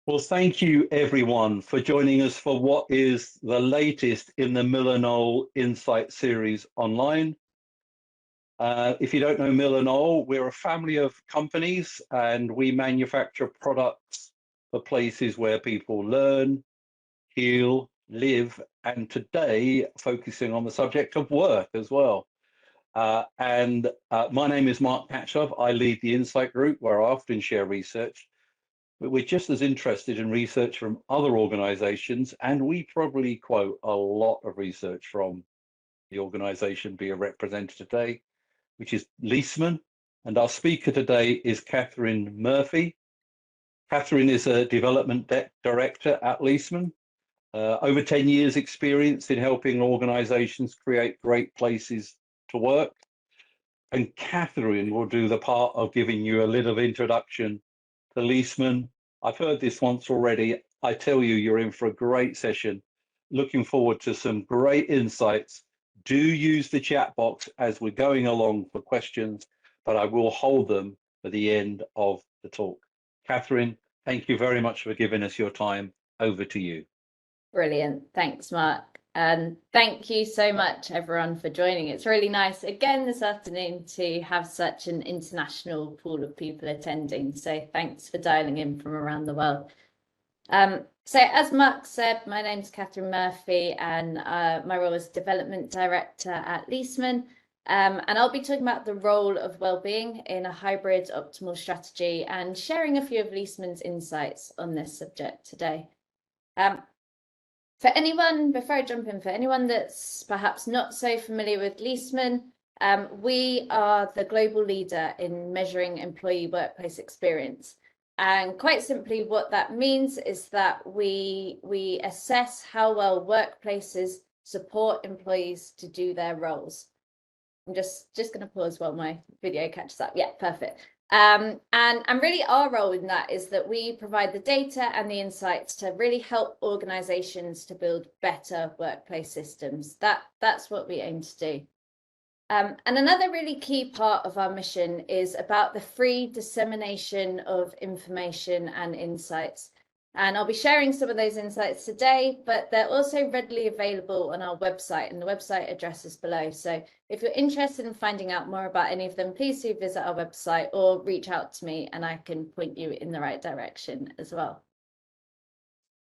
Well, thank you everyone for joining us for what is the latest in the MillerKnoll Insight series online. If you don't know MillerKnoll, we're a family of companies and we manufacture products for places where people learn, heal, live, and today focusing on the subject of work as well. My name is Mark Patchoff. I lead the Insight Group where I often share research. But we're just as interested in research from other organizations, and we probably quote a lot of research from the organization being represented today, which is Leesman. And our speaker today is Catherine Murphy. Catherine is a development director at Leesman. Over 10 years experience in helping organizations create great places to work. And Catherine will do the part of giving you a little introduction to Leesman. I've heard this once already. I tell you, you're in for a great session. Looking forward to some great insights. Do use the chat box as we're going along for questions, but I will hold them for the end of the talk. Catherine, thank you very much for giving us your time. Over to you. Brilliant. Thanks, Mark. And thank you so much, everyone, for joining. It's really nice again this afternoon to have such an international pool of people attending. So thanks for dialing in from around the world. So as Mark said, my name's Catherine Murphy and my role is Development Director at Leesman. And I'll be talking about the role of wellbeing in a hybrid optimal strategy and sharing a few of Leesman's insights on this subject today. For anyone, before I jump in, for anyone that's perhaps not so familiar with Leesman, we are the global leader in measuring employee workplace experience. And quite simply, what that means is that we assess how well workplaces support employees to do their roles. I'm just going to pause while my video catches up. Yeah, perfect. And really our role in that is that we provide the data and the insights to really help organizations to build better workplace systems. That's what we aim to do. And another really key part of our mission is about the free dissemination of information and insights. And I'll be sharing some of those insights today, but they're also readily available on our website, and the website address is below. So if you're interested in finding out more about any of them, please do visit our website or reach out to me and I can point you in the right direction as well.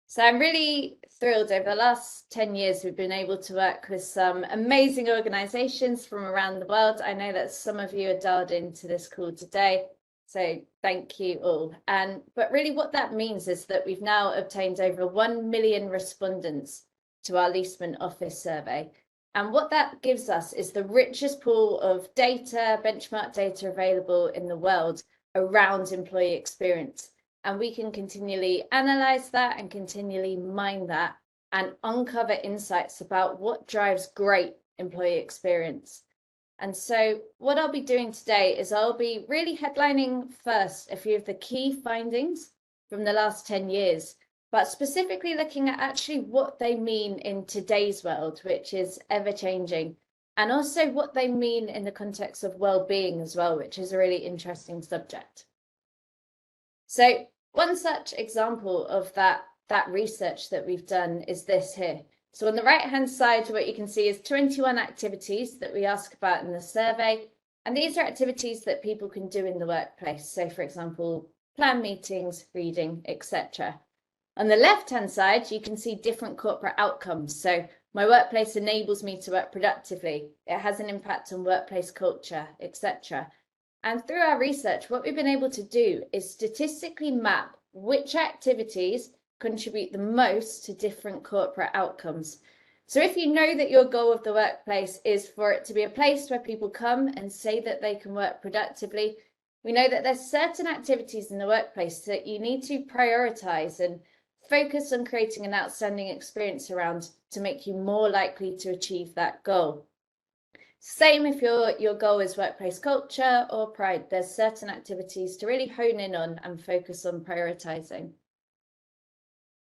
So I'm really thrilled. Over the last 10 years, we've been able to work with some amazing organizations from around the world. I know that some of you are dialed into this call today. So thank you all. But really what that means is that we've now obtained over 1 million respondents to our Leesman office survey. And what that gives us is the richest pool of data, benchmark data available in the world around employee experience. And we can continually analyze that and continually mine that and uncover insights about what drives great employee experience. And so what I'll be doing today is I'll be really headlining first a few of the key findings from the last 10 years, but specifically looking at actually what they mean in today's world, which is ever changing, and also what they mean in the context of well-being as well, which is a really interesting subject. So one such example of that research that we've done is this here. So on the right-hand side, what you can see is 21 activities that we ask about in the survey. And these are activities that people can do in the workplace. So for example, plan meetings, reading, etc. On the left-hand side, you can see different corporate outcomes. So my workplace enables me to work productively. It has an impact on workplace culture, etc. And through our research, what we've been able to do is statistically map which activities contribute the most to different corporate outcomes. So if you know that your goal of the workplace is for it to be a place where people come and say that they can work productively, we know that there's certain activities in the workplace that you need to prioritize and focus on creating an outstanding experience around to make you more likely to achieve that goal. Same if your goal is workplace culture or pride, there's certain activities to really hone in on and focus on prioritizing.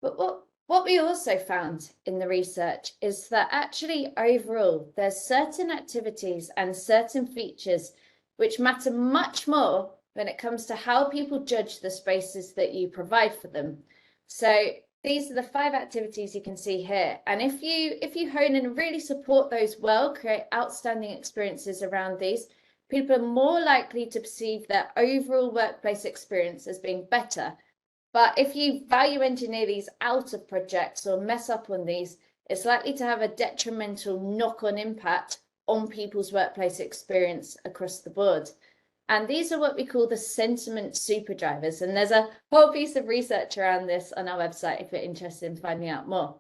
But what we also found in the research is that actually overall, there's certain activities and certain features which matter much more when it comes to how people judge the spaces that you provide for them. So these are the 5 activities you can see here. And if you hone in and really support those well, create outstanding experiences around these, people are more likely to perceive their overall workplace experience as being better. But if you value engineer these out of projects or mess up on these, it's likely to have a detrimental knock-on impact on people's workplace experience across the board. And these are what we call the sentiment superdrivers. And there's a whole piece of research around this on our website if you're interested in finding out more.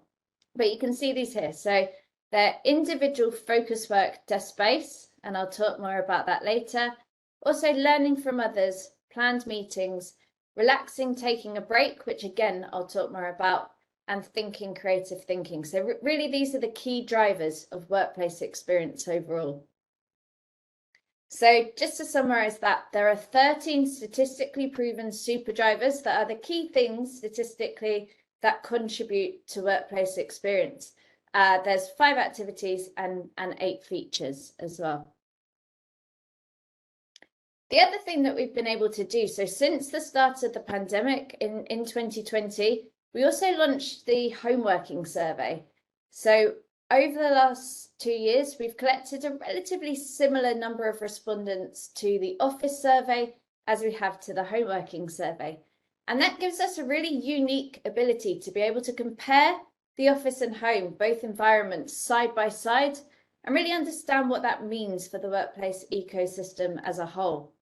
But you can see these here. So they're individual focus work desk-based, and I'll talk more about that later. Also learning from others, planned meetings, relaxing, taking a break, which again, I'll talk more about, and thinking, creative thinking. So really, these are the key drivers of workplace experience overall. So just to summarize that, there are 13 statistically proven superdrivers that are the key things statistically that contribute to workplace experience. There's 5 activities and 8 features as well. The other thing that we've been able to do, so since the start of the pandemic in 2020, we also launched the home working survey. So over the last 2 years, we've collected a relatively similar number of respondents to the office survey as we have to the home working survey. And that gives us a really unique ability to be able to compare the office and home, both environments side by side, and really understand what that means for the workplace ecosystem as a whole.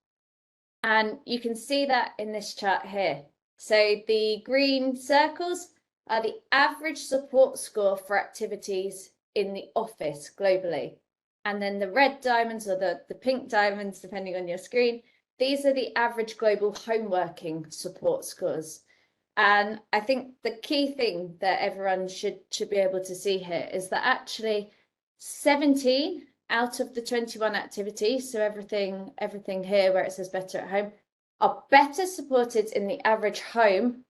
And you can see that in this chart here. So the green circles are the average support score for activities in the office globally. And then the red diamonds, or the pink diamonds, depending on your screen, these are the average global home working support scores. And I think the key thing that everyone should be able to see here is that actually 17 out of the 21 activities, so everything here where it says better at home, are better supported in the average home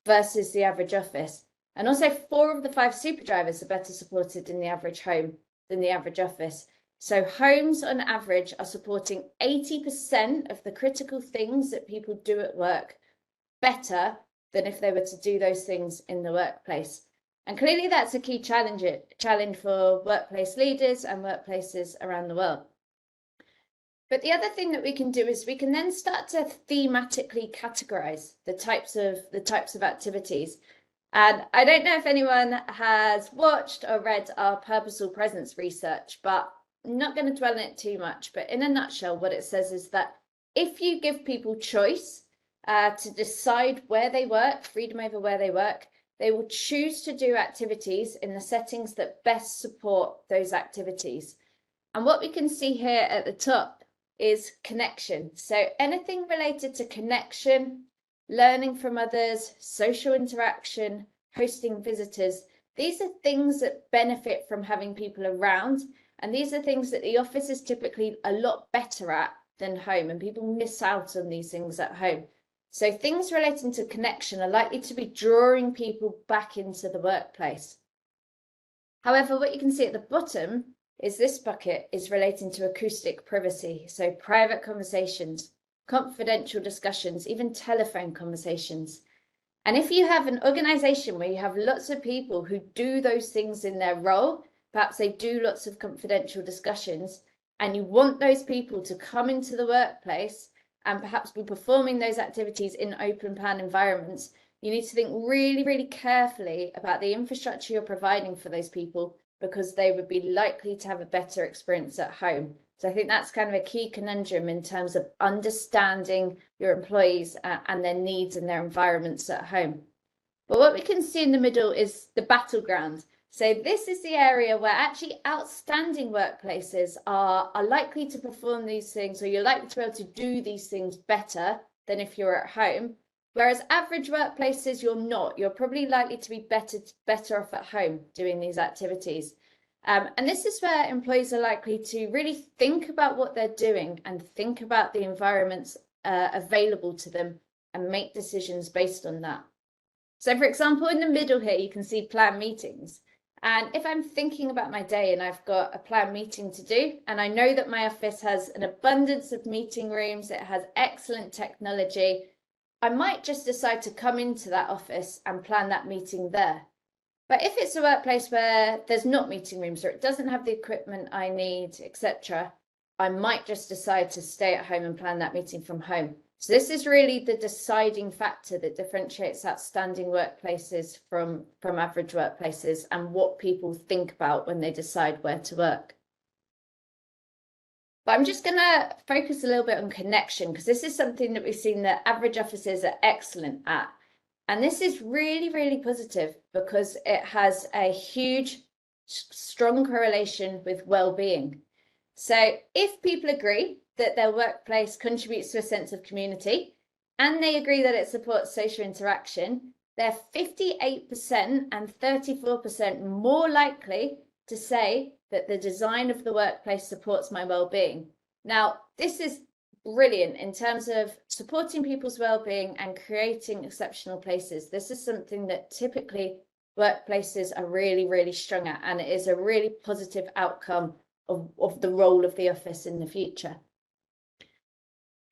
versus the average office. And also 4 of the 5 superdrivers are better supported in the average home than the average office. So homes on average are supporting 80% of the critical things that people do at work better than if they were to do those things in the workplace. And clearly that's a key challenge for workplace leaders and workplaces around the world. But the other thing that we can do is we can then start to thematically categorize the types of activities. And I don't know if anyone has watched or read our purposeful presence research, but I'm not going to dwell on it too much. But in a nutshell, what it says is that if you give people choice to decide where they work, freedom over where they work, they will choose to do activities in the settings that best support those activities. And what we can see here at the top is connection. So anything related to connection, learning from others, social interaction, hosting visitors, these are things that benefit from having people around. And these are things that the office is typically a lot better at than home, and people miss out on these things at home. So things relating to connection are likely to be drawing people back into the workplace. However, what you can see at the bottom is this bucket is relating to acoustic privacy. So private conversations, confidential discussions, even telephone conversations. And if you have an organization where you have lots of people who do those things in their role, perhaps they do lots of confidential discussions, and you want those people to come into the workplace and perhaps be performing those activities in open plan environments, you need to think really, really carefully about the infrastructure you're providing for those people, because they would be likely to have a better experience at home. So I think that's kind of a key conundrum in terms of understanding your employees and their needs and their environments at home. But what we can see in the middle is the battleground. So this is the area where actually outstanding workplaces are likely to perform these things, or you're likely to be able to do these things better than if you're at home. Whereas average workplaces, you're not. You're probably likely to be better off at home doing these activities. And this is where employees are likely to really think about what they're doing and think about the environments available to them and make decisions based on that. So for example, in the middle here, you can see planned meetings. And if I'm thinking about my day and I've got a planned meeting to do, and I know that my office has an abundance of meeting rooms, it has excellent technology, I might just decide to come into that office and plan that meeting there. But if it's a workplace where there's not meeting rooms or it doesn't have the equipment I need, etc., I might just decide to stay at home and plan that meeting from home. So this is really the deciding factor that differentiates outstanding workplaces from average workplaces and what people think about when they decide where to work. But I'm just going to focus a little bit on connection, because this is something that we've seen that average offices are excellent at. And this is really, really positive because it has a huge, strong correlation with well-being. So if people agree that their workplace contributes to a sense of community and they agree that it supports social interaction, they're 58% and 34% more likely to say that the design of the workplace supports my well-being. Now, this is brilliant in terms of supporting people's well-being and creating exceptional places. This is something that typically workplaces are really, really strong at, and it is a really positive outcome of the role of the office in the future.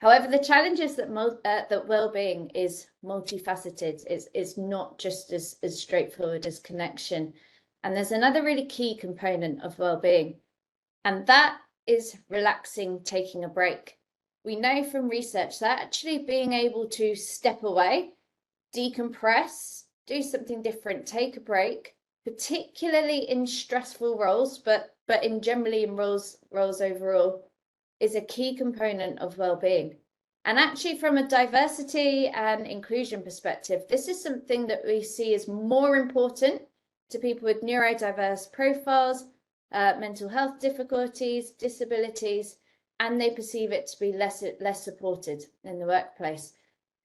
However, the challenge is that well-being is multifaceted. It's not just as straightforward as connection. And there's another really key component of well-being, and that is relaxing, taking a break. We know from research that actually being able to step away, decompress, do something different, take a break, particularly in stressful roles, but generally in roles overall, is a key component of well-being. And actually, from a diversity and inclusion perspective, this is something that we see as more important to people with neurodiverse profiles, mental health difficulties, disabilities, and they perceive it to be less supported in the workplace.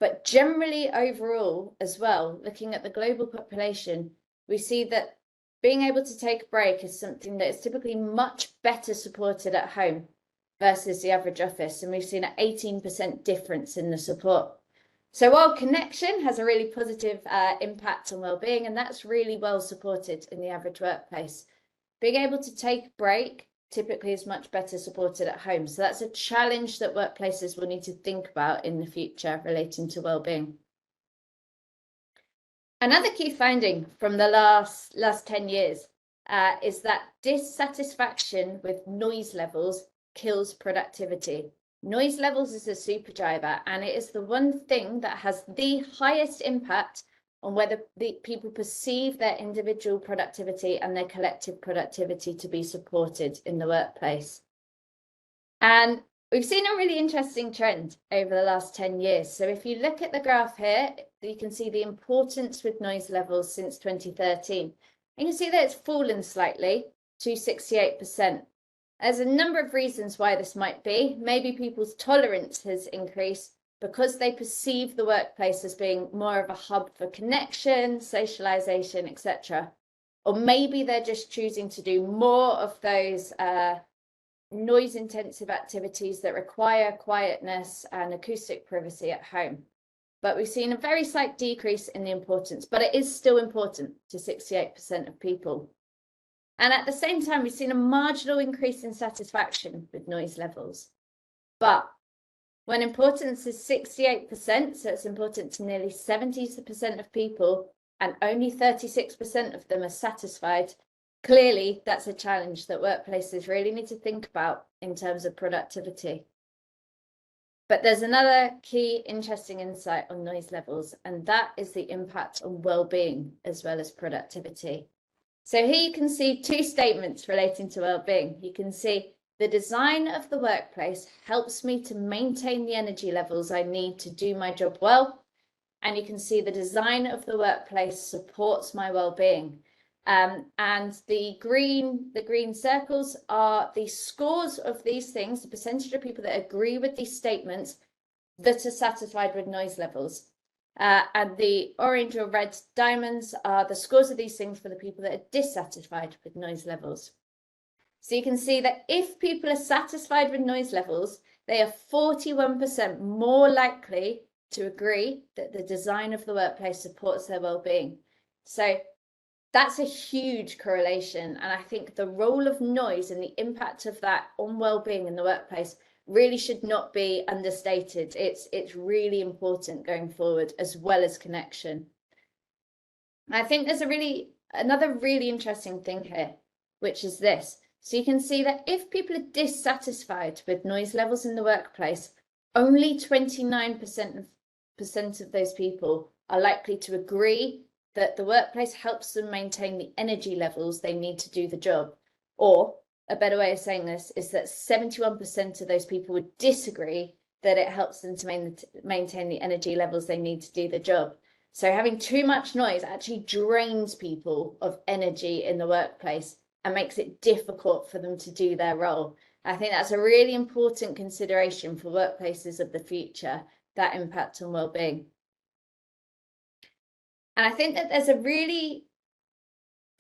But generally overall as well, looking at the global population, we see that being able to take a break is something that is typically much better supported at home versus the average office. And we've seen an 18% difference in the support. So while connection has a really positive impact on well-being, and that's really well supported in the average workplace, being able to take a break typically is much better supported at home. So that's a challenge that workplaces will need to think about in the future relating to well-being. Another key finding from the last 10 years is that dissatisfaction with noise levels kills productivity. Noise levels is a super driver, and it is the one thing that has the highest impact on whether the people perceive their individual productivity and their collective productivity to be supported in the workplace. And we've seen a really interesting trend over the last 10 years. So if you look at the graph here, you can see the importance with noise levels since 2013. And you can see that it's fallen slightly to 68%. There's a number of reasons why this might be. Maybe people's tolerance has increased because they perceive the workplace as being more of a hub for connection, socialization, etc. Or maybe they're just choosing to do more of those noise-intensive activities that require quietness and acoustic privacy at home. But we've seen a very slight decrease in the importance, but it is still important to 68% of people. And at the same time, we've seen a marginal increase in satisfaction with noise levels. But when importance is 68%, so it's important to nearly 70% of people, and only 36% of them are satisfied, clearly that's a challenge that workplaces really need to think about in terms of productivity. But there's another key interesting insight on noise levels, and that is the impact on well-being as well as productivity. So here you can see two statements relating to well-being. You can see the design of the workplace helps me to maintain the energy levels I need to do my job well. And you can see the design of the workplace supports my well-being. And the green circles are the scores of these things, the percentage of people that agree with these statements that are satisfied with noise levels. And the orange or red diamonds are the scores of these things for the people that are dissatisfied with noise levels. So you can see that if people are satisfied with noise levels, they are 41% more likely to agree that the design of the workplace supports their well-being. So that's a huge correlation. And I think the role of noise and the impact of that on well-being in the workplace really should not be understated. It's really important going forward, as well as connection. I think there's another really interesting thing here, which is this. So you can see that if people are dissatisfied with noise levels in the workplace, only 29% of those people are likely to agree that the workplace helps them maintain the energy levels they need to do the job. Or a better way of saying this is that 71% of those people would disagree that it helps them to maintain the energy levels they need to do the job. So having too much noise actually drains people of energy in the workplace and makes it difficult for them to do their role. I think that's a really important consideration for workplaces of the future, that impact on well-being. And I think that there's a really,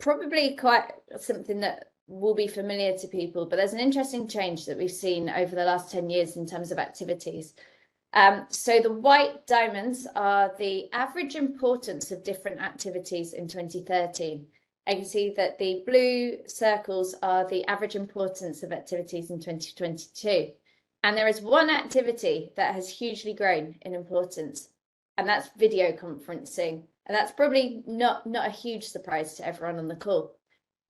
probably quite something that will be familiar to people, but there's an interesting change that we've seen over the last 10 years in terms of activities. So the white diamonds are the average importance of different activities in 2013. I can see that the blue circles are the average importance of activities in 2022. And there is one activity that has hugely grown in importance, and that's video conferencing. And that's probably not a huge surprise to everyone on the call.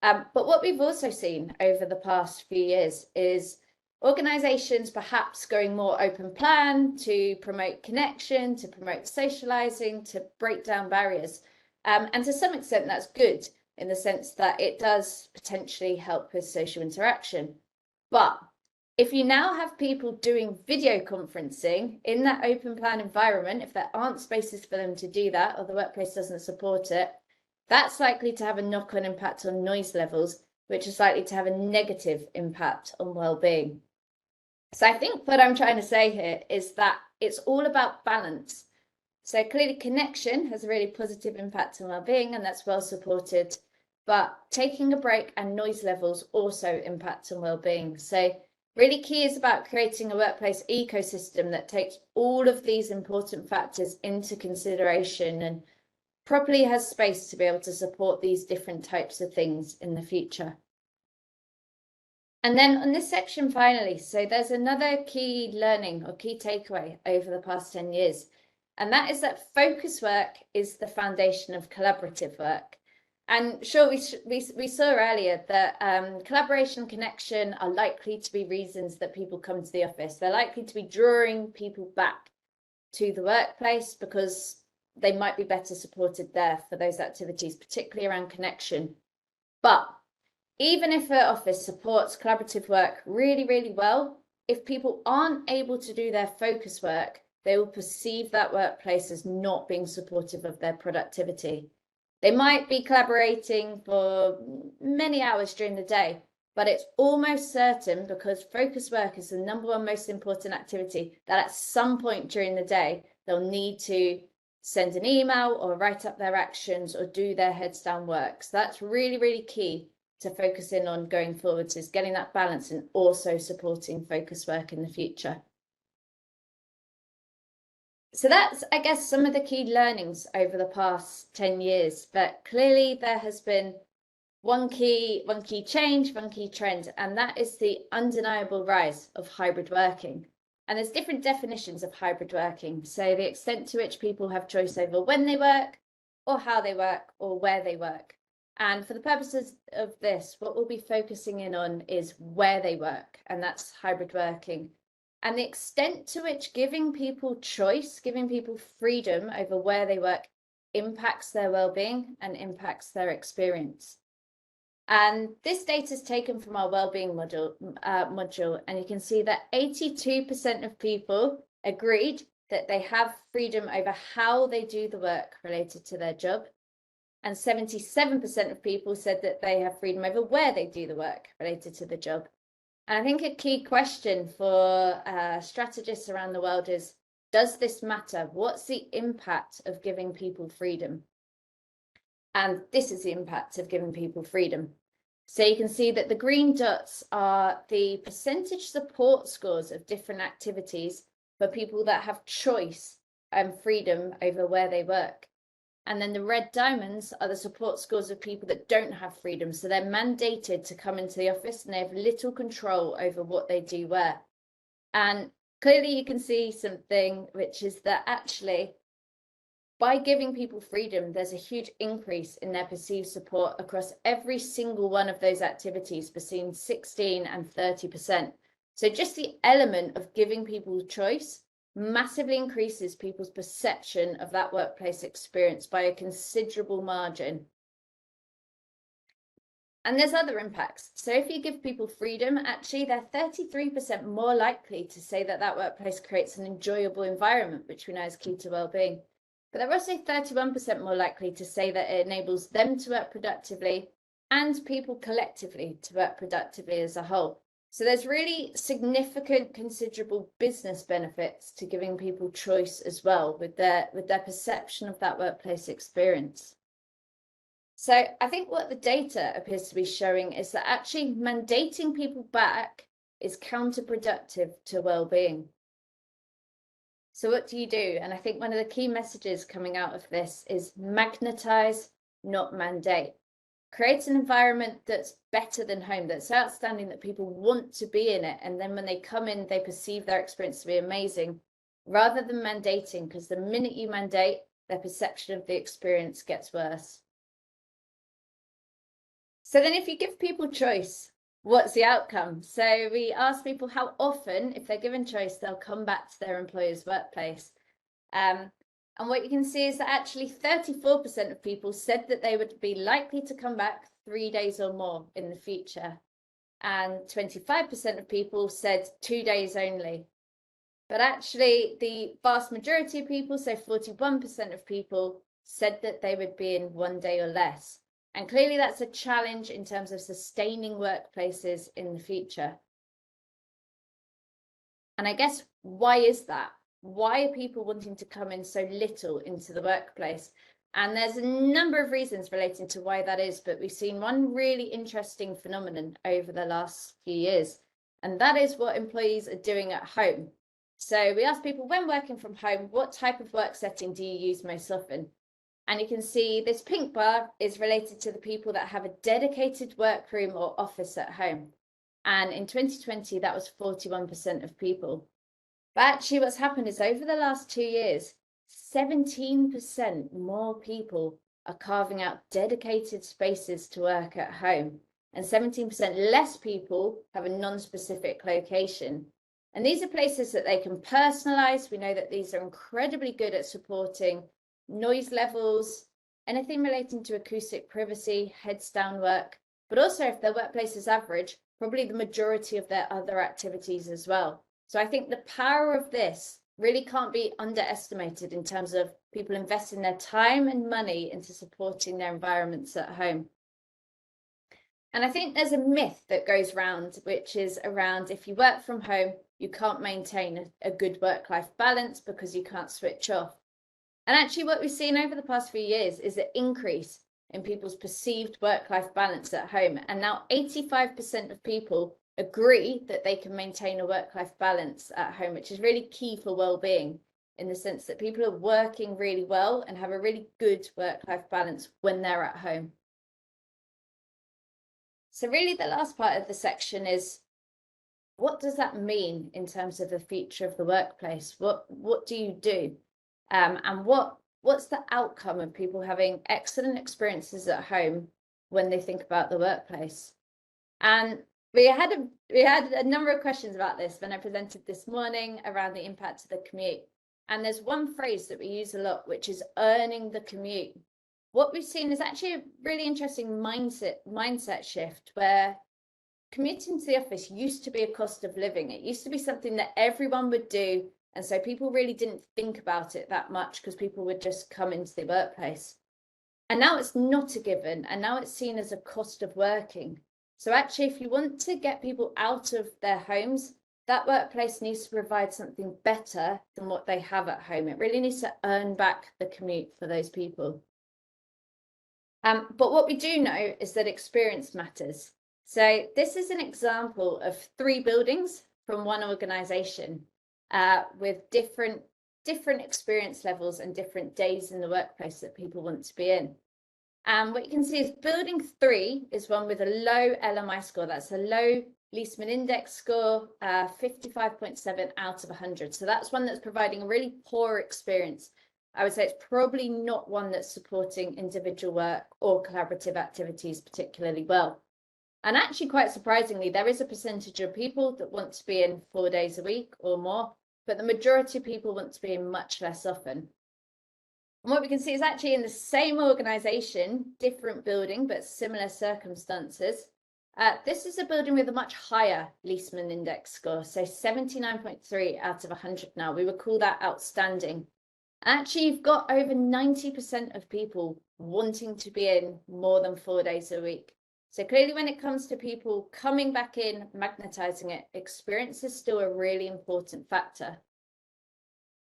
But what we've also seen over the past few years is organizations perhaps going more open plan to promote connection, to promote socializing, to break down barriers. And to some extent, that's good in the sense that it does potentially help with social interaction. But if you now have people doing video conferencing in that open plan environment, if there aren't spaces for them to do that, or the workplace doesn't support it, that's likely to have a knock-on impact on noise levels, which is likely to have a negative impact on well-being. So I think what I'm trying to say here is that it's all about balance. So clearly connection has a really positive impact on well-being, and that's well supported, but taking a break and noise levels also impact on well-being. So really key is about creating a workplace ecosystem that takes all of these important factors into consideration and properly has space to be able to support these different types of things in the future. And then on this section, finally, so there's another key learning or key takeaway over the past 10 years, and that is that focus work is the foundation of collaborative work. And sure, we saw earlier that collaboration and connection are likely to be reasons that people come to the office. They're likely to be drawing people back to the workplace because they might be better supported there for those activities, particularly around connection. But even if an office supports collaborative work really, really well, if people aren't able to do their focus work, they will perceive that workplace as not being supportive of their productivity. They might be collaborating for many hours during the day, but it's almost certain, because focus work is the #1 most important activity, that at some point during the day, they'll need to send an email or write up their actions or do their heads down work. So that's really, really key to focus in on going forwards, is getting that balance and also supporting focus work in the future. So that's, I guess, some of the key learnings over the past 10 years, but clearly there has been one key change, one key trend, and that is the undeniable rise of hybrid working. And there's different definitions of hybrid working. So the extent to which people have choice over when they work, or how they work, or where they work. And for the purposes of this, what we'll be focusing in on is where they work, and that's hybrid working. And the extent to which giving people choice, giving people freedom over where they work impacts their well-being and impacts their experience. And this data is taken from our wellbeing module, and you can see that 82% of people agreed that they have freedom over how they do the work related to their job. And 77% of people said that they have freedom over where they do the work related to the job. And I think a key question for strategists around the world is, does this matter? What's the impact of giving people freedom? And this is the impact of giving people freedom. So you can see that the green dots are the percentage support scores of different activities for people that have choice and freedom over where they work. And then the red diamonds are the support scores of people that don't have freedom. So they're mandated to come into the office and they have little control over what they do where. And clearly you can see something, which is that actually by giving people freedom, there's a huge increase in their perceived support across every single one of those activities between 16 and 30%. So just the element of giving people choice massively increases people's perception of that workplace experience by a considerable margin. And there's other impacts. So if you give people freedom, actually they're 33% more likely to say that that workplace creates an enjoyable environment, which we know is key to well-being. But they're also 31% more likely to say that it enables them to work productively and people collectively to work productively as a whole. So there's really significant, considerable business benefits to giving people choice as well with their perception of that workplace experience. So I think what the data appears to be showing is that actually mandating people back is counterproductive to well-being. So what do you do? And I think one of the key messages coming out of this is magnetize, not mandate. Create an environment that's better than home, that's outstanding, that people want to be in it. And then when they come in, they perceive their experience to be amazing, rather than mandating, because the minute you mandate, their perception of the experience gets worse. So then if you give people choice, what's the outcome? So we ask people how often, if they're given choice, they'll come back to their employer's workplace. And what you can see is that actually 34% of people said that they would be likely to come back 3 days or more in the future. And 25% of people said 2 days only. But actually the vast majority of people, so 41% of people, said that they would be in 1 day or less. And clearly that's a challenge in terms of sustaining workplaces in the future. And I guess, why is that? Why are people wanting to come in so little into the workplace? And there's a number of reasons relating to why that is, but we've seen one really interesting phenomenon over the last few years, and that is what employees are doing at home. So we asked people, when working from home, what type of work setting do you use most often? And you can see this pink bar is related to the people that have a dedicated workroom or office at home. And in 2020, that was 41% of people. But actually what's happened is over the last 2 years, 17% more people are carving out dedicated spaces to work at home. And 17% less people have a non-specific location. And these are places that they can personalize. We know that these are incredibly good at supporting noise levels, anything relating to acoustic privacy, heads down work, but also if their workplace is average, probably the majority of their other activities as well. So I think the power of this really can't be underestimated in terms of people investing their time and money into supporting their environments at home. And I think there's a myth that goes around, which is around if you work from home, you can't maintain a good work-life balance because you can't switch off. And actually what we've seen over the past few years is an increase in people's perceived work-life balance at home. And now 85% of people agree that they can maintain a work-life balance at home, which is really key for well-being, in the sense that people are working really well and have a really good work-life balance when they're at home. So really the last part of the section is, what does that mean in terms of the future of the workplace? What do you do? And what's the outcome of people having excellent experiences at home when they think about the workplace? And we had a number of questions about this when I presented this morning around the impact of the commute. And there's one phrase that we use a lot, which is earning the commute. What we've seen is actually a really interesting mindset shift, where commuting to the office used to be a cost of living. It used to be something that everyone would do. And so people really didn't think about it that much because people would just come into the workplace. And now it's not a given. And now it's seen as a cost of working. So actually, if you want to get people out of their homes, that workplace needs to provide something better than what they have at home. It really needs to earn back the commute for those people. But what we do know is that experience matters. So this is an example of 3 buildings from one organization with different experience levels and different days in the workplace that people want to be in. And what you can see is building 3 is one with a low LMI score. That's a low Leesman index score, 55.7 out of 100. So that's one that's providing a really poor experience. I would say it's probably not one that's supporting individual work or collaborative activities particularly well. And actually, quite surprisingly, there is a percentage of people that want to be in 4 days a week or more, but the majority of people want to be in much less often. And what we can see is actually in the same organization, different building, but similar circumstances. This is a building with a much higher Leesman index score, so 79.3 out of 100 now. We would call that outstanding. Actually, you've got over 90% of people wanting to be in more than 4 days a week. So clearly, when it comes to people coming back in, magnetizing it, experience is still a really important factor.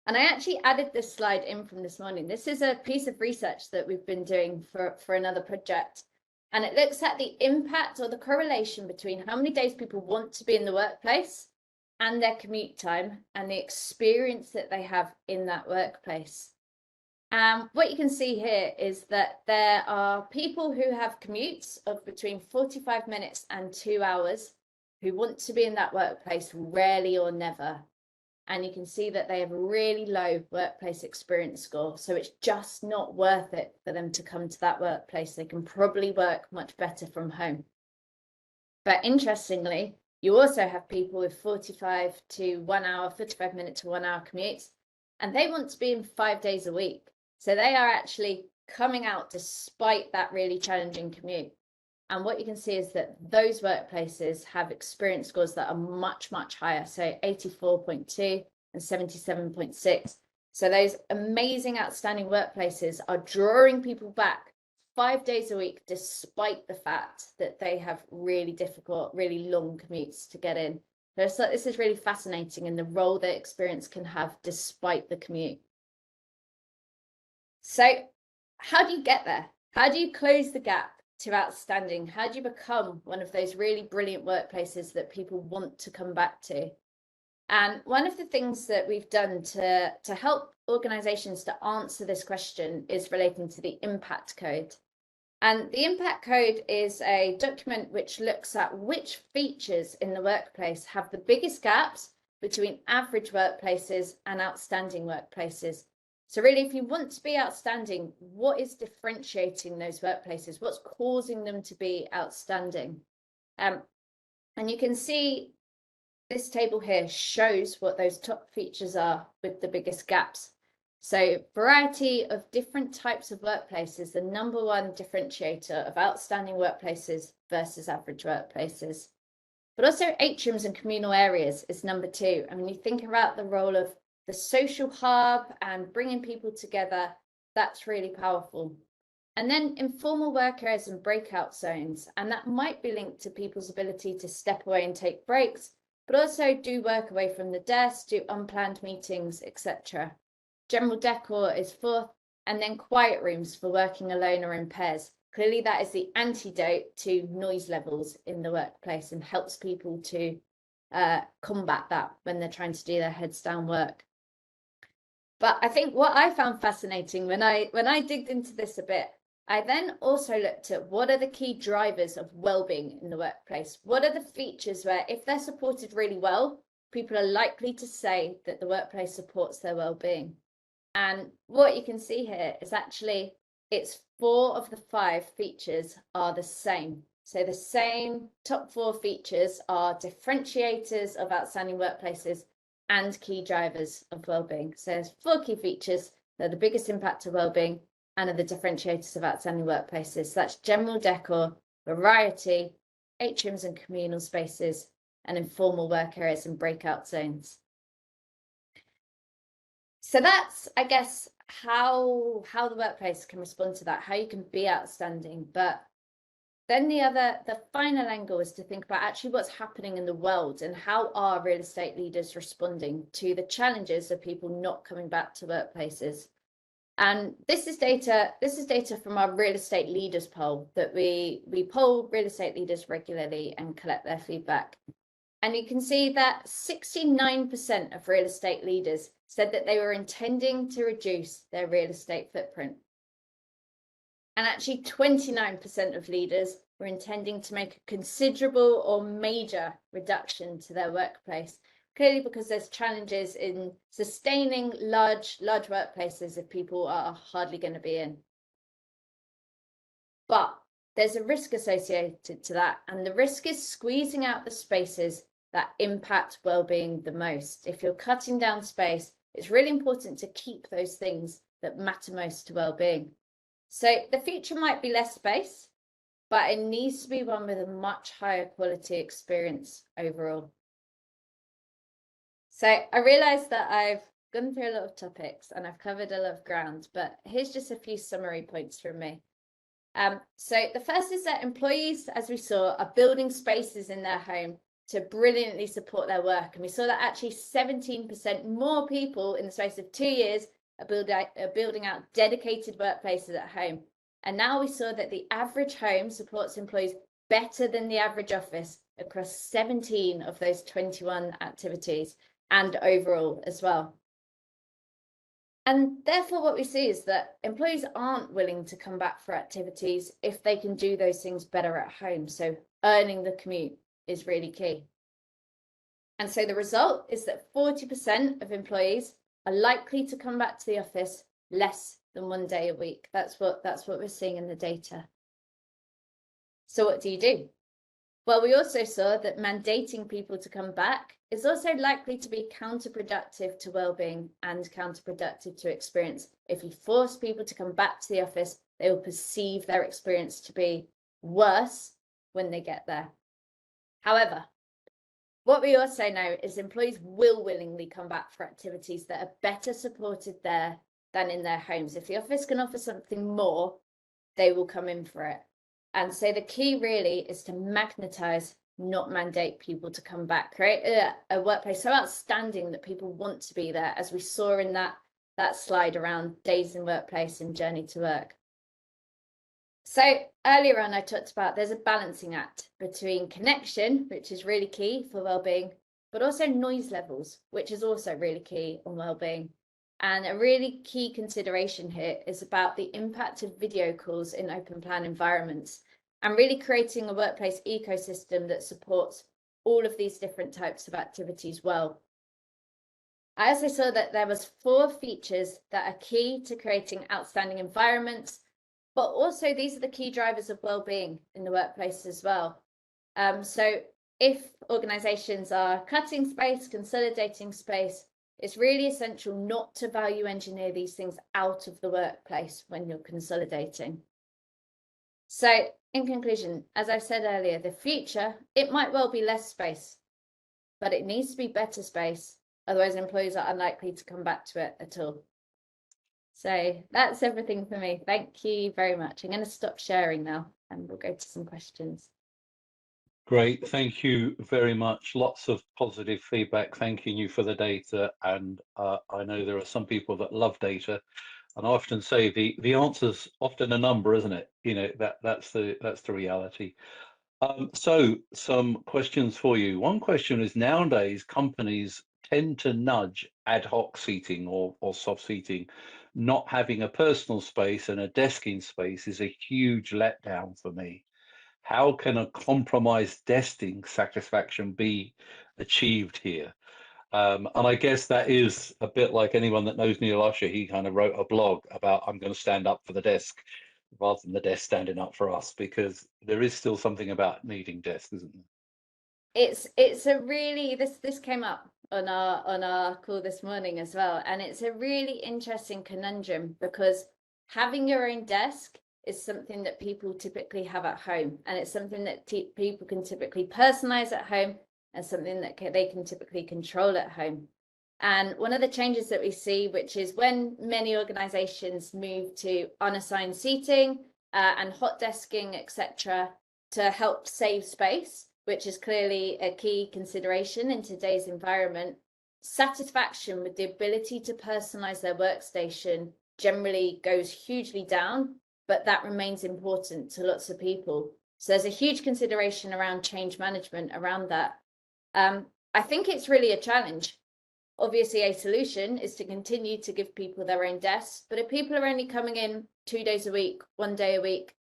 And I actually added this slide in from this morning. This is a piece of research that we've been doing for another project. And it looks at the impact or the correlation between how many days people want to be in the workplace and their commute time and the experience that they have in that workplace. What you can see here is that there are people who have commutes of between 45 minutes and 2 hours who want to be in that workplace rarely or never. And you can see that they have a really low workplace experience score. So it's just not worth it for them to come to that workplace. They can probably work much better from home. But interestingly, you also have people with 45 to 1 hour, 45 minute to 1 hour commutes, and they want to be in 5 days a week. So they are actually coming out despite that really challenging commute. And what you can see is that those workplaces have experience scores that are much, much higher. So 84.2 and 77.6. So those amazing, outstanding workplaces are drawing people back 5 days a week, despite the fact that they have really difficult, really long commutes to get in. So this is really fascinating in the role that experience can have despite the commute. So how do you get there? How do you close the gap to outstanding? How do you become one of those really brilliant workplaces that people want to come back to? And one of the things that we've done to help organizations to answer this question is relating to the impact code. And the impact code is a document which looks at which features in the workplace have the biggest gaps between average workplaces and outstanding workplaces. So really, if you want to be outstanding, what is differentiating those workplaces? What's causing them to be outstanding? And you can see this table here shows what those top features are with the biggest gaps. So variety of different types of workplaces, the number one differentiator of outstanding workplaces versus average workplaces. But also atriums and communal areas is number two. And when you think about the role of the social hub and bringing people together, that's really powerful. And then informal work areas and breakout zones, and that might be linked to people's ability to step away and take breaks, but also do work away from the desk, do unplanned meetings, etc. General decor is fourth, and then quiet rooms for working alone or in pairs. Clearly that is the antidote to noise levels in the workplace and helps people to combat that when they're trying to do their heads down work. But I think what I found fascinating when I digged into this a bit, I then also looked at what are the key drivers of well-being in the workplace? What are the features where if they're supported really well, people are likely to say that the workplace supports their well-being? And what you can see here is actually it's 4 of the 5 features are the same. So the same top 4 features are differentiators of outstanding workplaces and key drivers of well-being. So there's 4 key features that are the biggest impact to well-being and are the differentiators of outstanding workplaces. So that's general decor, variety, atriums and communal spaces, and informal work areas and breakout zones. So that's, I guess, how the workplace can respond to that, how you can be outstanding. But then the final angle is to think about actually what's happening in the world and how are real estate leaders responding to the challenges of people not coming back to workplaces. And this is data from our real estate leaders poll that we poll real estate leaders regularly and collect their feedback. And you can see that 69% of real estate leaders said that they were intending to reduce their real estate footprint. And actually 29% of leaders were intending to make a considerable or major reduction to their workplace, clearly because there's challenges in sustaining large workplaces if people are hardly going to be in. But there's a risk associated to that, and the risk is squeezing out the spaces that impact well-being the most. If you're cutting down space, it's really important to keep those things that matter most to well-being. So the future might be less space, but it needs to be one with a much higher quality experience overall. So I realize that I've gone through a lot of topics and I've covered a lot of ground, but here's just a few summary points from me. So the first is that employees, as we saw, are building spaces in their home to brilliantly support their work. And we saw that actually 17% more people in the space of 2 years are building out dedicated workplaces at home. And now we saw that the average home supports employees better than the average office across 17 of those 21 activities and overall as well. And therefore, what we see is that employees aren't willing to come back for activities if they can do those things better at home. So earning the commute is really key. And so the result is that 40% of employees are likely to come back to the office less than 1 day a week. That's what we're seeing in the data. So what do? Well, we also saw that mandating people to come back is also likely to be counterproductive to well-being and counterproductive to experience. If you force people to come back to the office, they will perceive their experience to be worse when they get there. However, what we also know is employees will willingly come back for activities that are better supported there than in their homes. If the office can offer something more, they will come in for it. And so the key really is to magnetize, not mandate people to come back. Create a workplace so outstanding that people want to be there, as we saw in that slide around days in workplace and journey to work. So earlier on, I talked about there's a balancing act between connection, which is really key for well-being, but also noise levels, which is also really key on well-being. And a really key consideration here is about the impact of video calls in open plan environments and really creating a workplace ecosystem that supports all of these different types of activities well. I also saw that there was 4 features that are key to creating outstanding environments, but also these are the key drivers of well-being in the workplace as well. So if organizations are cutting space, consolidating space, it's really essential not to value engineer these things out of the workplace when you're consolidating. So in conclusion, as I said earlier, the future, it might well be less space, but it needs to be better space. Otherwise, employees are unlikely to come back to it at all. So that's everything for me. Thank you very much. I'm going to stop sharing now and we'll go to some questions. Great, thank you very much. Lots of positive feedback, thanking you for the data. And I know there are some people that love data, and I often say the answer's often a number, isn't it? You know, that's the reality. So some questions for you. One question is, nowadays companies tend to nudge ad hoc seating or soft seating. Not having a personal space and a desking space is a huge letdown for me. How can a compromised desking satisfaction be achieved here? And I guess that is a bit like anyone that knows Neil Usher. He kind of wrote a blog about, I'm going to stand up for the desk rather than the desk standing up for us, because there is still something about needing desks, isn't there? It's a really, this came up on our call this morning as well, and it's a really interesting conundrum, because having your own desk is something that people typically have at home, and it's something that people can typically personalize at home, and something that they can typically control at home. And one of the changes that we see, which is when many organizations move to unassigned seating and hot desking, etc., to help save space, which is clearly a key consideration in today's environment, satisfaction with the ability to personalize their workstation generally goes hugely down, but that remains important to lots of people. So there's a huge consideration around change management around that. I think it's really a challenge. Obviously, a solution is to continue to give people their own desks, but if people are only coming in 2 days a week, 1 day a week,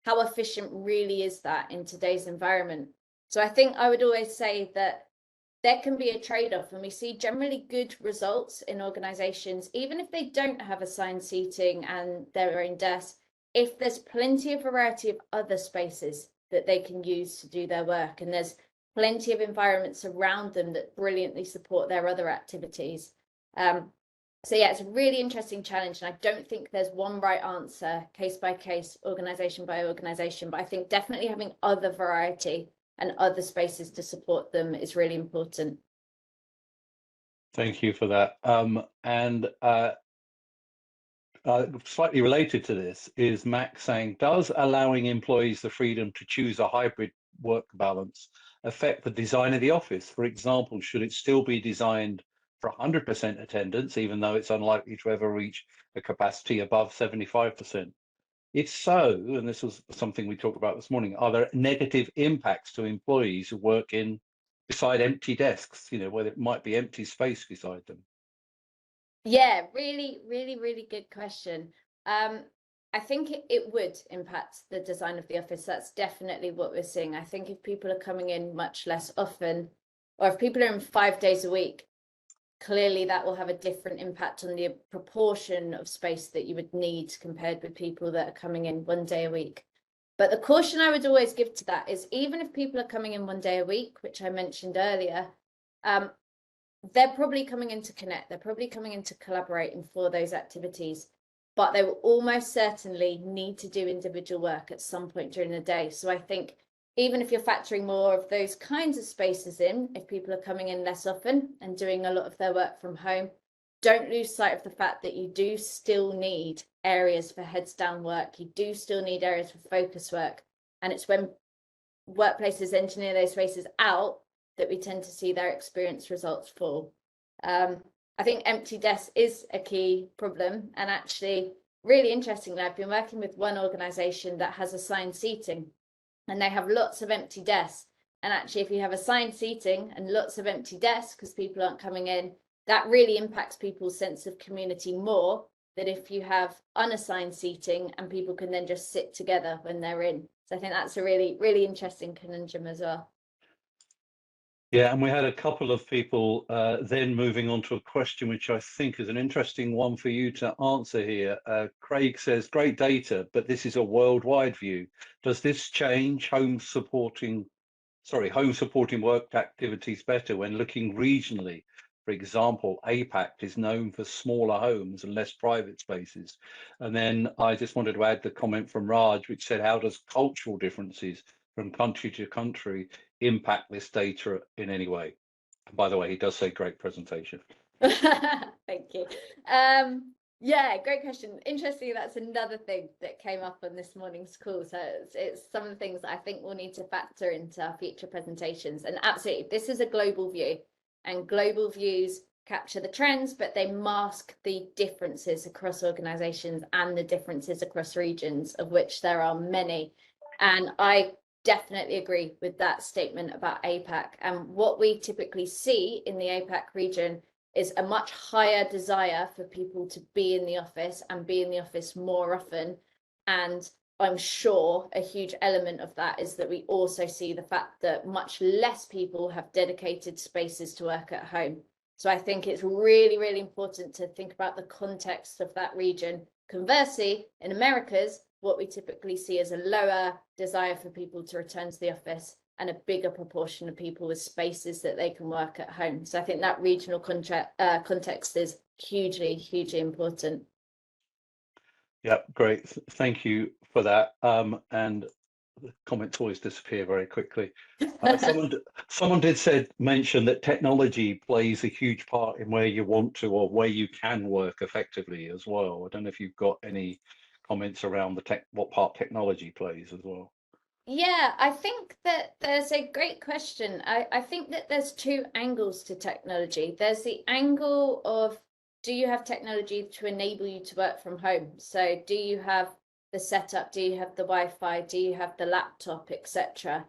how efficient really is that in today's environment? So I think I would always say that there can be a trade-off, and we see generally good results in organizations, even if they don't have assigned seating and their own desk, if there's plenty of variety of other spaces that they can use to do their work, and there's plenty of environments around them that brilliantly support their other activities. So yeah, it's a really interesting challenge, and I don't think there's one right answer, case by case, organization by organization, but I think definitely having other variety and other spaces to support them is really important. Thank you for that. Slightly related to this is Mac saying, does allowing employees the freedom to choose a hybrid work balance affect the design of the office? For example, should it still be designed for 100% attendance, even though it's unlikely to ever reach a capacity above 75%? If so, and this was something we talked about this morning, are there negative impacts to employees who work in beside empty desks, where it might be empty space beside them? Yeah, really, really, really good question. I think it would impact the design of the office. That's definitely what we're seeing. I think if people are coming in much less often, or if people are in 5 days a week, clearly that will have a different impact on the proportion of space that you would need compared with people that are coming in 1 day a week. But the caution I would always give to that is, even if people are coming in 1 day a week, which I mentioned earlier, they're probably coming in to connect, they're probably coming in to collaborate and for those activities, but they will almost certainly need to do individual work at some point during the day. So I think even if you're factoring more of those kinds of spaces in, if people are coming in less often and doing a lot of their work from home, don't lose sight of the fact that you do still need areas for heads down work. You do still need areas for focus work. And it's when workplaces engineer those spaces out that we tend to see their experience results fall. I think empty desks is a key problem. And actually, really interestingly, I've been working with one organization that has assigned seating, and they have lots of empty desks. And actually, if you have assigned seating and lots of empty desks because people aren't coming in, that really impacts people's sense of community more than if you have unassigned seating and people can then just sit together when they're in. So I think that's a really, really interesting conundrum as well. Yeah, and we had a couple of people then moving on to a question which I think is an interesting one for you to answer here. Craig says, great data, but this is a worldwide view. Does this change home supporting work activities better when looking regionally? For example, APAC is known for smaller homes and less private spaces. And then I just wanted to add the comment from Raj, which said, how does cultural differences from country to country impact this data in any way? And by the way, he does say great presentation. Thank you. Yeah, great question. Interestingly, that's another thing that came up on this morning's call. So it's some of the things that I think we'll need to factor into our future presentations. And absolutely, this is a global view, and global views capture the trends, but they mask the differences across organizations and the differences across regions, of which there are many. And I definitely agree with that statement about APAC. And what we typically see in the APAC region is a much higher desire for people to be in the office and be in the office more often. And I'm sure a huge element of that is that we also see the fact that much less people have dedicated spaces to work at home. So I think it's really, really important to think about the context of that region. Conversely, in Americas, what we typically see is a lower desire for people to return to the office and a bigger proportion of people with spaces that they can work at home. So I think that regional context is hugely, hugely important. Yeah, great. Thank you for that. And the comments always disappear very quickly. Someone did mention that technology plays a huge part in where you want to or where you can work effectively as well. I don't know if you've got any comments around what part technology plays as well. Yeah, I think that there's a great question. I think that there's two angles to technology. There's the angle of, do you have technology to enable you to work from home? So do you have the setup? Do you have the Wi-Fi? Do you have the laptop, etc.?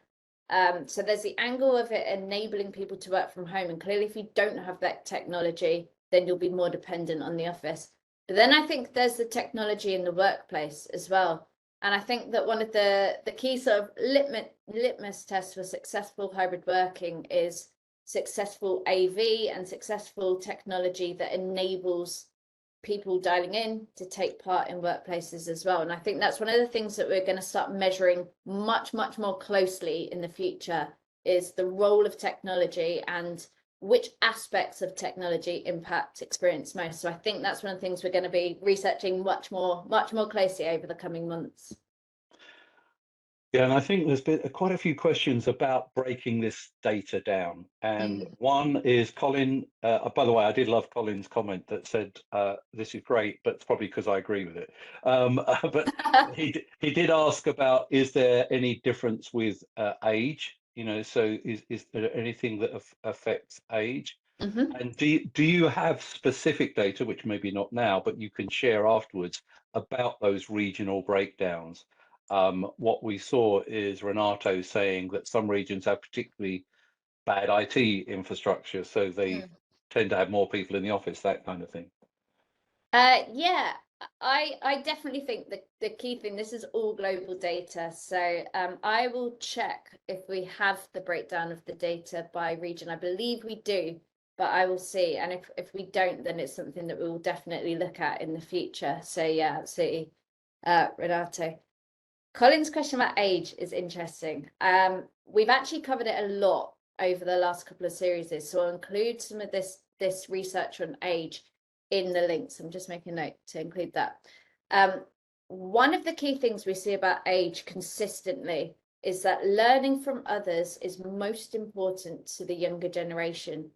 So there's the angle of it enabling people to work from home. And clearly, if you don't have that technology, then you'll be more dependent on the office. But then I think there's the technology in the workplace as well. And I think that one of the key sort of litmus tests for successful hybrid working is successful AV and successful technology that enables people dialing in to take part in workplaces as well. And I think that's one of the things that we're going to start measuring much more closely in the future, is the role of technology and which aspects of technology impact experience most. So I think that's one of the things we're going to be researching much more closely over the coming months. Yeah, and I think there's been quite a few questions about breaking this data down. And one is Colin, by the way, I did love Colin's comment that said, this is great, but it's probably because I agree with it. But he did ask about, is there any difference with age? You know, so is there anything that affects age? And do you have specific data, which maybe not now, but you can share afterwards, about those regional breakdowns? What we saw is Renato saying that some regions have particularly bad IT infrastructure, so they tend to have more people in the office, that kind of thing. Yeah, I definitely think the key thing, this is all global data. So I will check if we have the breakdown of the data by region. I believe we do, but I will see. And if we don't, then it's something that we will definitely look at in the future. So yeah, absolutely, Renato. Colin's question about age is interesting. We've actually covered it a lot over the last couple of series, so I'll include some of this research on age in the links. I'm just making a note to include that. One of the key things we see about age consistently is that learning from others is most important to the younger generation,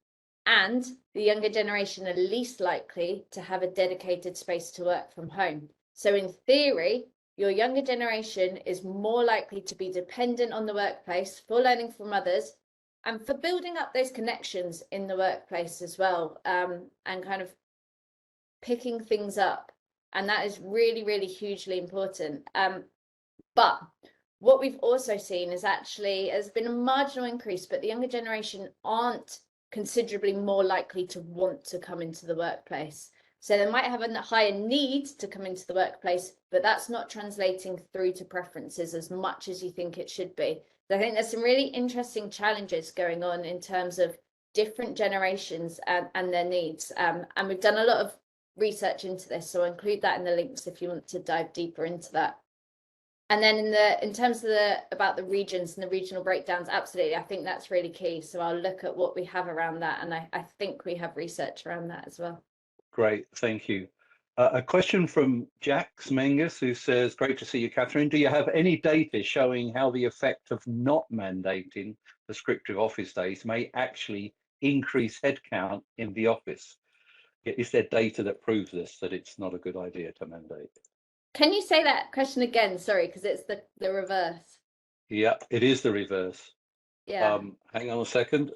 and the younger generation are least likely to have a dedicated space to work from home. So in theory, your younger generation is more likely to be dependent on the workplace for learning from others and for building up those connections in the workplace as well, and kind of picking things up. And that is really hugely important. But what we've also seen is actually there's been a marginal increase, but the younger generation aren't considerably more likely to want to come into the workplace. So they might have a higher need to come into the workplace, but that's not translating through to preferences as much as you think it should be. So I think there's some really interesting challenges going on in terms of different generations and their needs. And we've done a lot of research into this, so I'll include that in the links if you want to dive deeper into that. And then in terms of about the regions and the regional breakdowns, absolutely, I think that's really key. So I'll look at what we have around that, and I think we have research around that as well. Great, thank you. A question from Jack Smengus, who says, great to see you, Catherine. Do you have any data showing how the effect of not mandating prescriptive office days may actually increase headcount in the office? Is there data that proves this, that it's not a good idea to mandate? Can you say that question again? Sorry, because it's the reverse. Yeah, it is the reverse. Yeah. Hang on a second.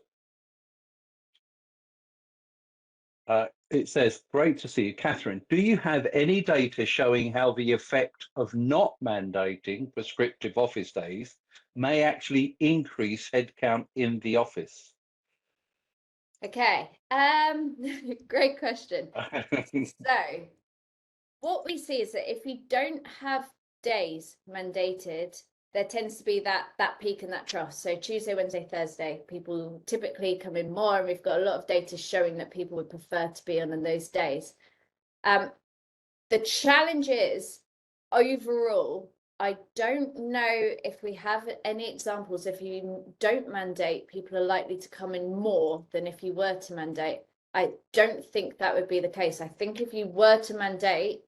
It says, great to see you, Catherine. Do you have any data showing how the effect of not mandating prescriptive office days may actually increase headcount in the office? Okay. Great question. So what we see is that if you don't have days mandated, there tends to be that peak and that trough. So Tuesday, Wednesday, Thursday, people typically come in more, and we've got a lot of data showing that people would prefer to be on those days. The challenge is, overall, I don't know if we have any examples. If you don't mandate, people are likely to come in more than if you were to mandate. I don't think that would be the case. I think if you were to mandate,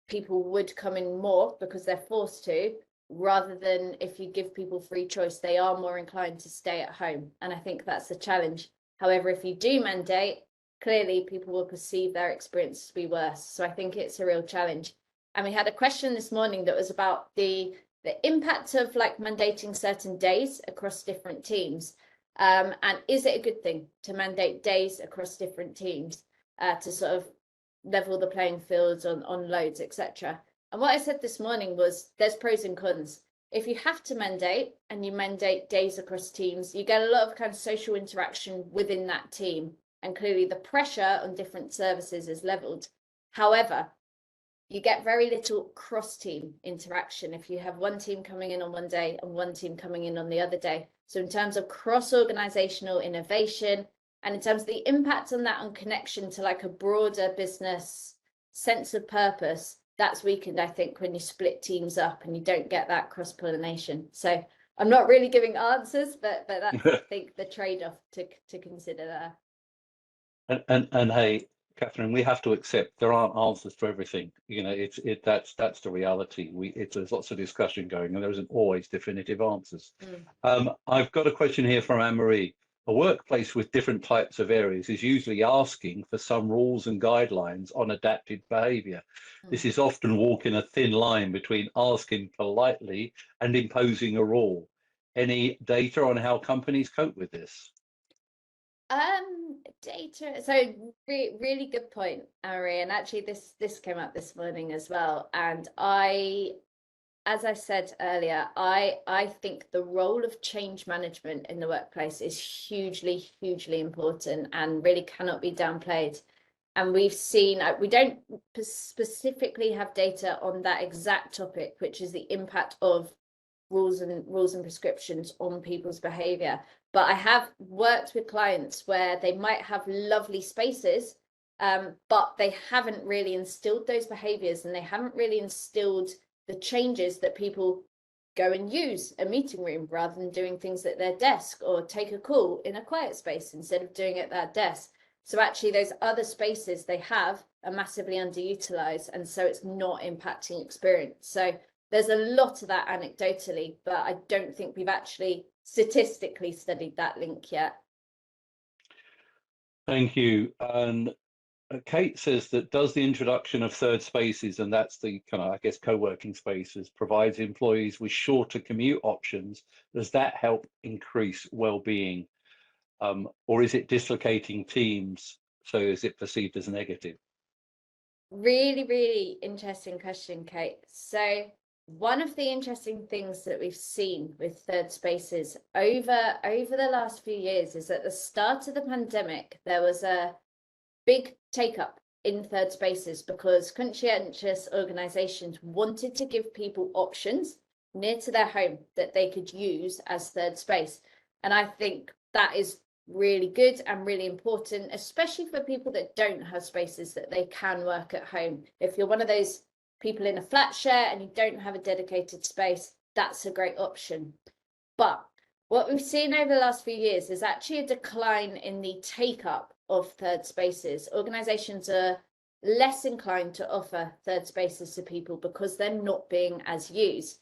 people would come in more because they're forced to, rather than if you give people free choice, they are more inclined to stay at home. And I think that's the challenge. However, if you do mandate, clearly people will perceive their experience to be worse. So I think it's a real challenge. And we had a question this morning that was about the impact of like mandating certain days across different teams. And is it a good thing to mandate days across different teams to sort of level the playing fields on loads, etc. And what I said this morning was there's pros and cons. If you have to mandate and you mandate days across teams, you get a lot of kind of social interaction within that team. And clearly the pressure on different services is leveled. However, you get very little cross-team interaction if you have one team coming in on one day and one team coming in on the other day. So in terms of cross-organizational innovation, and in terms of the impact on that on connection to like a broader business sense of purpose, that's weakened, I think, when you split teams up and you don't get that cross-pollination. So I'm not really giving answers, but that's, I think, the trade-off to consider there. And hey, Catherine, we have to accept there aren't answers to everything. You know, that's the reality. There's lots of discussion going, and there isn't always definitive answers. I've got a question here from Anne-Marie. A workplace with different types of areas is usually asking for some rules and guidelines on adapted behaviour. This is often walking a thin line between asking politely and imposing a rule. Any data on how companies cope with this? Data. So really good point, Ari. And actually, this came up this morning as well. And as I said earlier, I think the role of change management in the workplace is hugely important and really cannot be downplayed. And we've seen, we don't specifically have data on that exact topic, which is the impact of rules and prescriptions on people's behavior. But I have worked with clients where they might have lovely spaces, but they haven't really instilled those behaviors, and they haven't really instilled the changes that people go and use a meeting room rather than doing things at their desk, or take a call in a quiet space instead of doing it at their desk. So actually those other spaces they have are massively underutilized, and so it's not impacting experience. So there's a lot of that anecdotally, but I don't think we've actually statistically studied that link yet. Thank you. And Kate says that does the introduction of third spaces, and that's the kind of, I guess, co-working spaces, provides employees with shorter commute options, does that help increase well-being? Or is it dislocating teams? So is it perceived as negative? Really interesting question, Kate. So one of the interesting things that we've seen with third spaces over the last few years is at the start of the pandemic, there was a big take up in third spaces because conscientious organizations wanted to give people options near to their home that they could use as third space. And I think that is really good and really important, especially for people that don't have spaces that they can work at home. If you're one of those people in a flat share and you don't have a dedicated space, that's a great option. But what we've seen over the last few years is actually a decline in the take up of third spaces. Organizations are less inclined to offer third spaces to people because they're not being as used.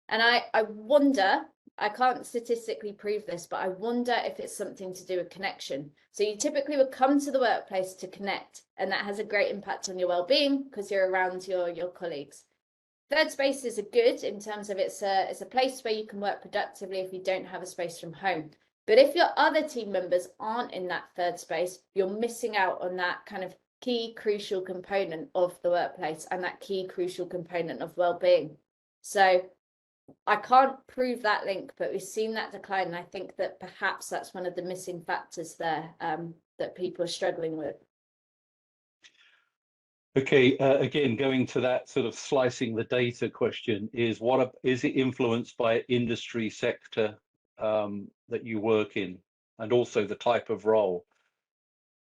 And I wonder, I can't statistically prove this, but I wonder if it's something to do with connection. So you typically would come to the workplace to connect, and that has a great impact on your well-being because you're around your colleagues. Third spaces are good in terms of it's a place where you can work productively if you don't have a space from home. But if your other team members aren't in that third space, you're missing out on that kind of key crucial component of the workplace and that key crucial component of well-being. So I can't prove that link, but we've seen that decline, and I think that perhaps that's one of the missing factors there that people are struggling with. Okay, again, going to that sort of slicing the data question, is it influenced by industry sector that you work in, and also the type of role?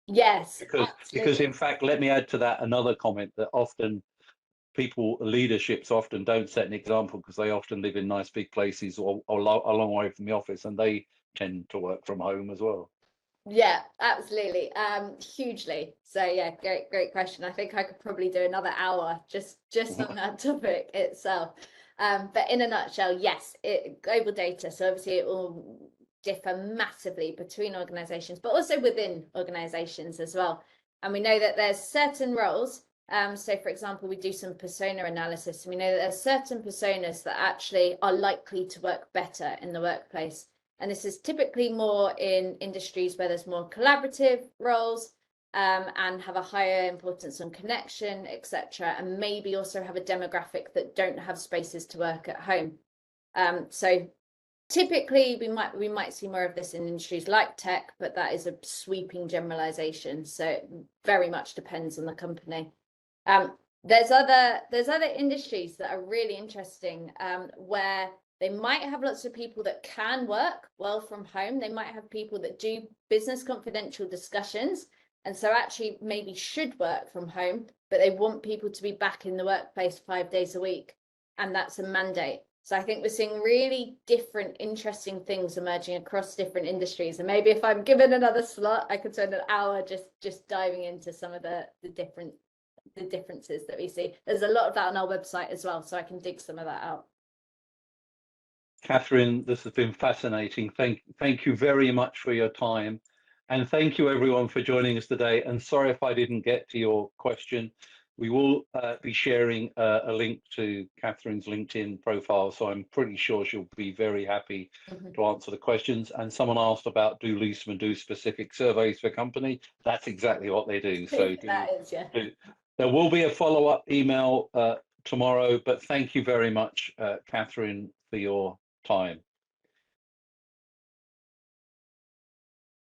Yes, because in fact, let me add to that another comment that often leaderships often don't set an example because they often live in nice big places or a long way from the office, and they tend to work from home as well. Yeah, absolutely. Hugely. So yeah, great question. I think I could probably do another hour just on that topic itself. But in a nutshell, yes, global data. So obviously it will differ massively between organizations, but also within organizations as well. And we know that there's certain roles. So for example, we do some persona analysis, and we know that there's certain personas that actually are likely to work better in the workplace. And this is typically more in industries where there's more collaborative roles and have a higher importance on connection, etc. And maybe also have a demographic that don't have spaces to work at home. So typically we might see more of this in industries like tech, but that is a sweeping generalization. So it very much depends on the company. There's other industries that are really interesting, where they might have lots of people that can work well from home. They might have people that do business confidential discussions, and so actually maybe should work from home, but they want people to be back in the workplace 5 days a week, and that's a mandate. So I think we're seeing really different, interesting things emerging across different industries. And maybe if I'm given another slot, I could spend an hour just diving into some of the differences that we see. There's a lot of that on our website as well, so I can dig some of that out. Catherine, this has been fascinating. Thank you very much for your time. And thank you everyone for joining us today. And sorry if I didn't get to your question. We will be sharing a link to Catherine's LinkedIn profile, so I'm pretty sure she'll be very happy to answer the questions. And someone asked about, do Leesman do specific surveys for company? That's exactly what they do. So there will be a follow-up email tomorrow, but thank you very much, Catherine, for your time.